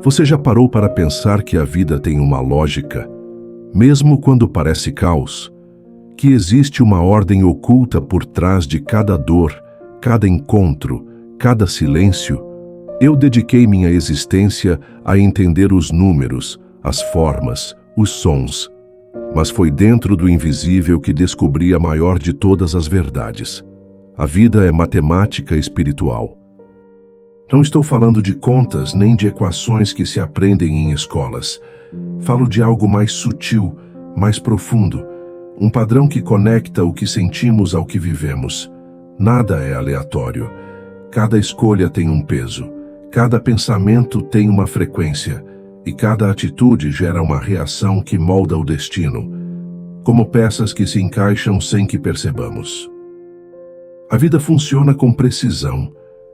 Você já parou para pensar que a vida tem uma lógica, mesmo quando parece caos? Que existe uma ordem oculta por trás de cada dor, cada encontro, cada silêncio? Eu dediquei minha existência a entender os números, as formas, os sons. Mas foi dentro do invisível que descobri a maior de todas as verdades. A vida é matemática espiritual. Não estou falando de contas nem de equações que se aprendem em escolas. Falo de algo mais sutil, mais profundo, um padrão que conecta o que sentimos ao que vivemos. Nada é aleatório. Cada escolha tem um peso, cada pensamento tem uma frequência, e cada atitude gera uma reação que molda o destino, como peças que se encaixam sem que percebamos. A vida funciona com precisão.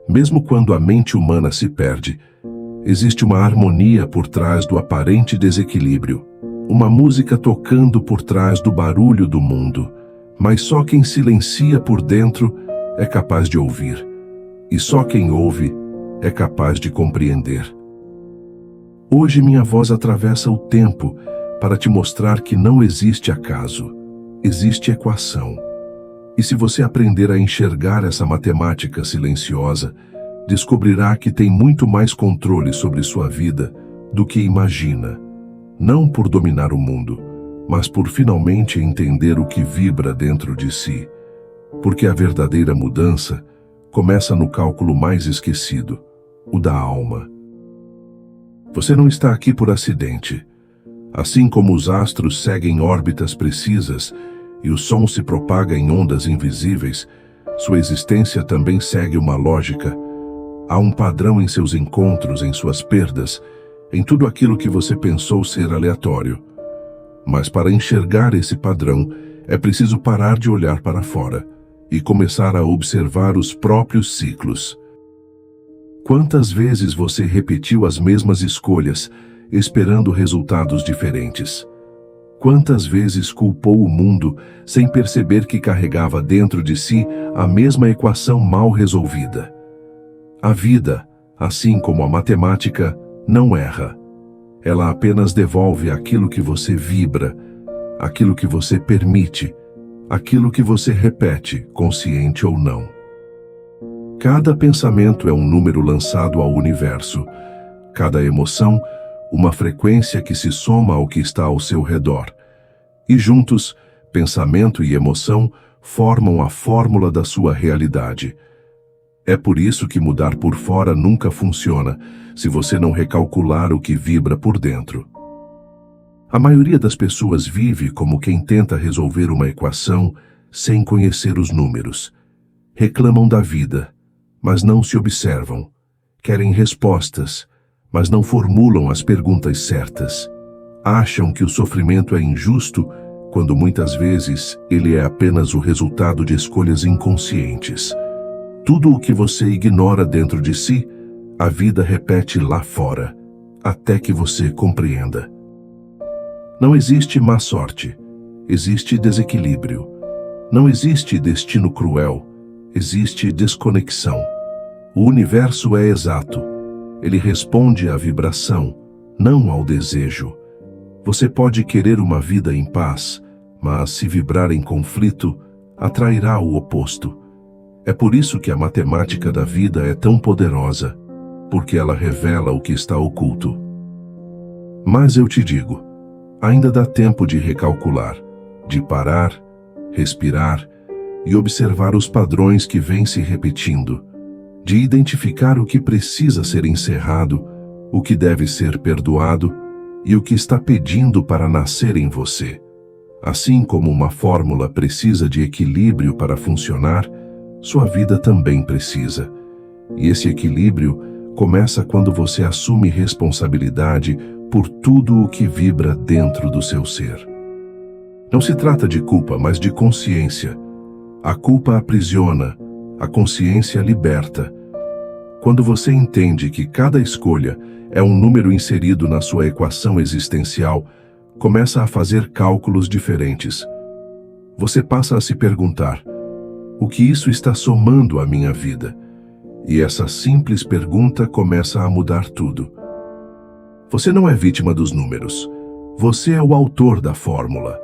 Mesmo quando a mente humana se perde, existe uma harmonia por trás do aparente desequilíbrio, uma música tocando por trás do barulho do mundo, mas só quem silencia por dentro é capaz de ouvir, e só quem ouve é capaz de compreender. Hoje minha voz atravessa o tempo para te mostrar que não existe acaso, existe equação. E se você aprender a enxergar essa matemática silenciosa, descobrirá que tem muito mais controle sobre sua vida do que imagina. Não por dominar o mundo, mas por finalmente entender o que vibra dentro de si. Porque a verdadeira mudança começa no cálculo mais esquecido, o da alma. Você não está aqui por acidente. Assim como os astros seguem órbitas precisas, e o som se propaga em ondas invisíveis, sua existência também segue uma lógica. Há um padrão em seus encontros, em suas perdas, em tudo aquilo que você pensou ser aleatório. Mas para enxergar esse padrão, é preciso parar de olhar para fora e começar a observar os próprios ciclos. Quantas vezes você repetiu as mesmas escolhas, esperando resultados diferentes? Quantas vezes culpou o mundo sem perceber que carregava dentro de si a mesma equação mal resolvida? A vida, assim como a matemática, não erra. Ela apenas devolve aquilo que você vibra, aquilo que você permite, aquilo que você repete, consciente ou não. Cada pensamento é um número lançado ao universo. Cada emoção, uma frequência que se soma ao que está ao seu redor. E juntos, pensamento e emoção formam a fórmula da sua realidade. É por isso que mudar por fora nunca funciona, se você não recalcular o que vibra por dentro. A maioria das pessoas vive como quem tenta resolver uma equação sem conhecer os números. Reclamam da vida, mas não se observam. Querem respostas, mas não formulam as perguntas certas. Acham que o sofrimento é injusto, quando muitas vezes ele é apenas o resultado de escolhas inconscientes. Tudo o que você ignora dentro de si, a vida repete lá fora, até que você compreenda. Não existe má sorte, existe desequilíbrio. Não existe destino cruel, existe desconexão. O universo é exato. Ele responde à vibração, não ao desejo. Você pode querer uma vida em paz, mas se vibrar em conflito, atrairá o oposto. É por isso que a matemática da vida é tão poderosa, porque ela revela o que está oculto. Mas eu te digo, ainda dá tempo de recalcular, de parar, respirar e observar os padrões que vêm se repetindo, de identificar o que precisa ser encerrado, o que deve ser perdoado e o que está pedindo para nascer em você. Assim como uma fórmula precisa de equilíbrio para funcionar, sua vida também precisa. E esse equilíbrio começa quando você assume responsabilidade por tudo o que vibra dentro do seu ser. Não se trata de culpa, mas de consciência. A culpa aprisiona, a consciência liberta. Quando você entende que cada escolha é um número inserido na sua equação existencial, começa a fazer cálculos diferentes. Você passa a se perguntar: o que isso está somando à minha vida? E essa simples pergunta começa a mudar tudo. Você não é vítima dos números. Você é o autor da fórmula.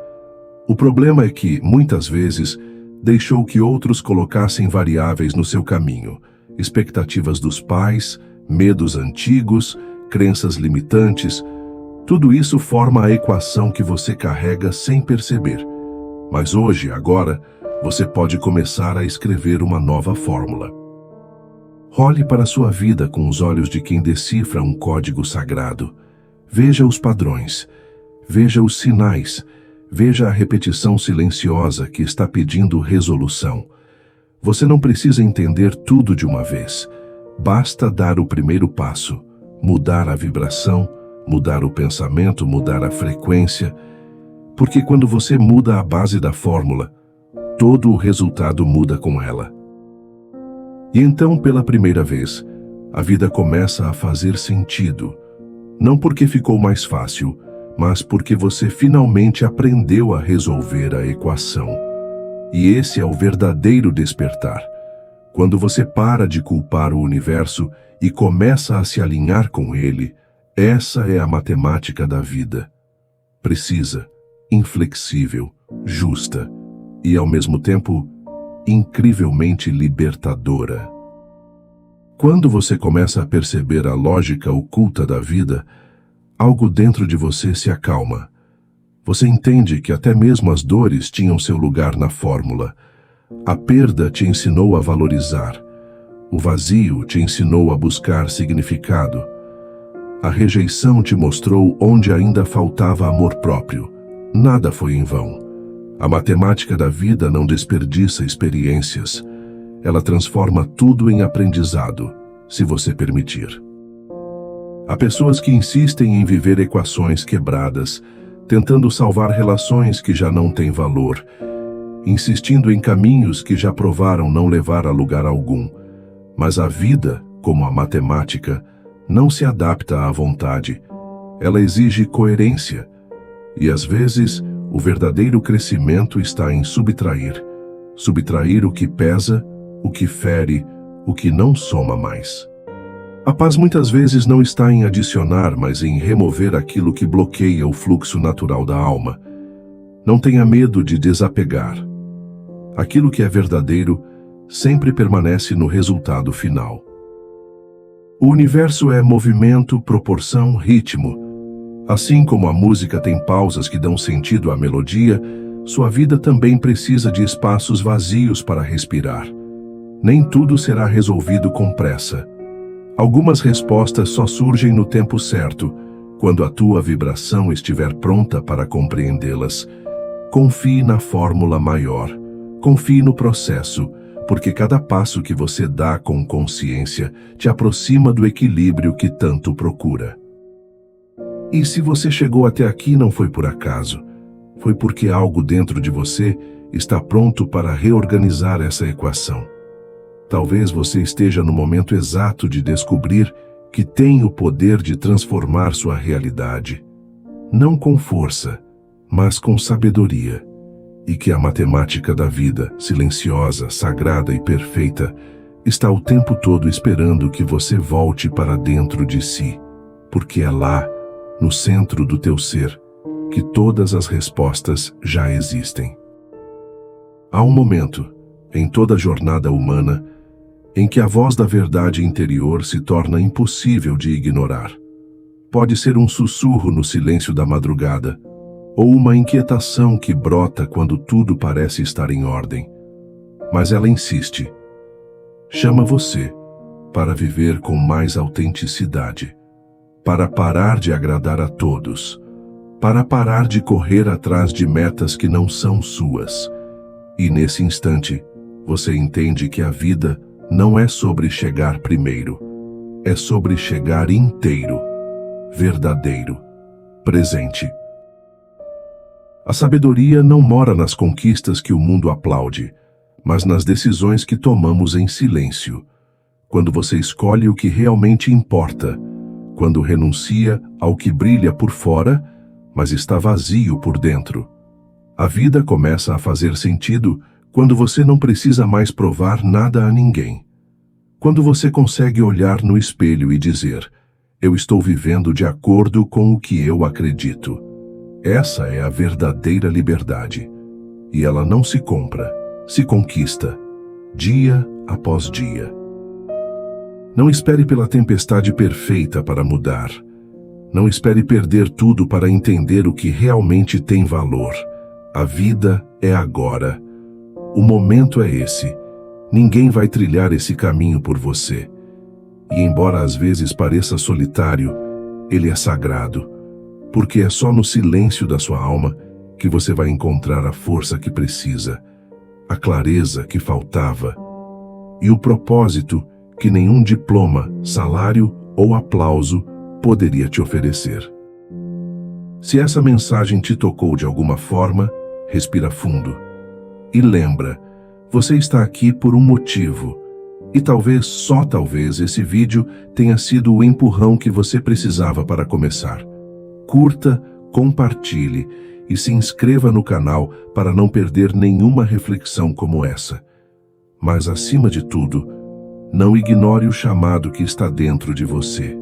O problema é que, muitas vezes, deixou que outros colocassem variáveis no seu caminho, expectativas dos pais, medos antigos, crenças limitantes. Tudo isso forma a equação que você carrega sem perceber. Mas hoje, agora, você pode começar a escrever uma nova fórmula. Olhe para a sua vida com os olhos de quem decifra um código sagrado. Veja os padrões, veja os sinais, veja a repetição silenciosa que está pedindo resolução. Você não precisa entender tudo de uma vez. Basta dar o primeiro passo, mudar a vibração, mudar o pensamento, mudar a frequência. Porque quando você muda a base da fórmula, todo o resultado muda com ela. E então, pela primeira vez, a vida começa a fazer sentido. Não porque ficou mais fácil, mas porque você finalmente aprendeu a resolver a equação. E esse é o verdadeiro despertar. Quando você para de culpar o universo e começa a se alinhar com ele, essa é a matemática da vida. Precisa, inflexível, justa e, ao mesmo tempo, incrivelmente libertadora. Quando você começa a perceber a lógica oculta da vida, algo dentro de você se acalma. Você entende que até mesmo as dores tinham seu lugar na fórmula. A perda te ensinou a valorizar. O vazio te ensinou a buscar significado. A rejeição te mostrou onde ainda faltava amor próprio. Nada foi em vão. A matemática da vida não desperdiça experiências. Ela transforma tudo em aprendizado, se você permitir. Há pessoas que insistem em viver equações quebradas, tentando salvar relações que já não têm valor, insistindo em caminhos que já provaram não levar a lugar algum. Mas a vida, como a matemática, não se adapta à vontade. Ela exige coerência. E às vezes, o verdadeiro crescimento está em subtrair. Subtrair o que pesa, o que fere, o que não soma mais. A paz muitas vezes não está em adicionar, mas em remover aquilo que bloqueia o fluxo natural da alma. Não tenha medo de desapegar. Aquilo que é verdadeiro sempre permanece no resultado final. O universo é movimento, proporção, ritmo. Assim como a música tem pausas que dão sentido à melodia, sua vida também precisa de espaços vazios para respirar. Nem tudo será resolvido com pressa. Algumas respostas só surgem no tempo certo, quando a tua vibração estiver pronta para compreendê-las. Confie na fórmula maior. Confie no processo, porque cada passo que você dá com consciência te aproxima do equilíbrio que tanto procura. E se você chegou até aqui, não foi por acaso. Foi porque algo dentro de você está pronto para reorganizar essa equação. Talvez você esteja no momento exato de descobrir que tem o poder de transformar sua realidade. Não com força, mas com sabedoria. E que a matemática da vida, silenciosa, sagrada e perfeita, está o tempo todo esperando que você volte para dentro de si, porque é lá, no centro do teu ser, que todas as respostas já existem. Há um momento, em toda a jornada humana, em que a voz da verdade interior se torna impossível de ignorar. Pode ser um sussurro no silêncio da madrugada, ou uma inquietação que brota quando tudo parece estar em ordem. Mas ela insiste. Chama você para viver com mais autenticidade, para parar de agradar a todos, para parar de correr atrás de metas que não são suas. E nesse instante, você entende que a vida não é sobre chegar primeiro, é sobre chegar inteiro, verdadeiro, presente. A sabedoria não mora nas conquistas que o mundo aplaude, mas nas decisões que tomamos em silêncio. Quando você escolhe o que realmente importa, quando renuncia ao que brilha por fora, mas está vazio por dentro. A vida começa a fazer sentido quando você não precisa mais provar nada a ninguém. Quando você consegue olhar no espelho e dizer: Eu estou vivendo de acordo com o que eu acredito. Essa é a verdadeira liberdade. E ela não se compra, se conquista, dia após dia. Não espere pela tempestade perfeita para mudar. Não espere perder tudo para entender o que realmente tem valor. A vida é agora. O momento é esse. Ninguém vai trilhar esse caminho por você. E embora às vezes pareça solitário, ele é sagrado, porque é só no silêncio da sua alma que você vai encontrar a força que precisa, a clareza que faltava e o propósito que nenhum diploma, salário ou aplauso poderia te oferecer. Se essa mensagem te tocou de alguma forma, respira fundo. E lembra, você está aqui por um motivo. E talvez, só talvez, esse vídeo tenha sido o empurrão que você precisava para começar. Curta, compartilhe e se inscreva no canal para não perder nenhuma reflexão como essa. Mas, acima de tudo, não ignore o chamado que está dentro de você.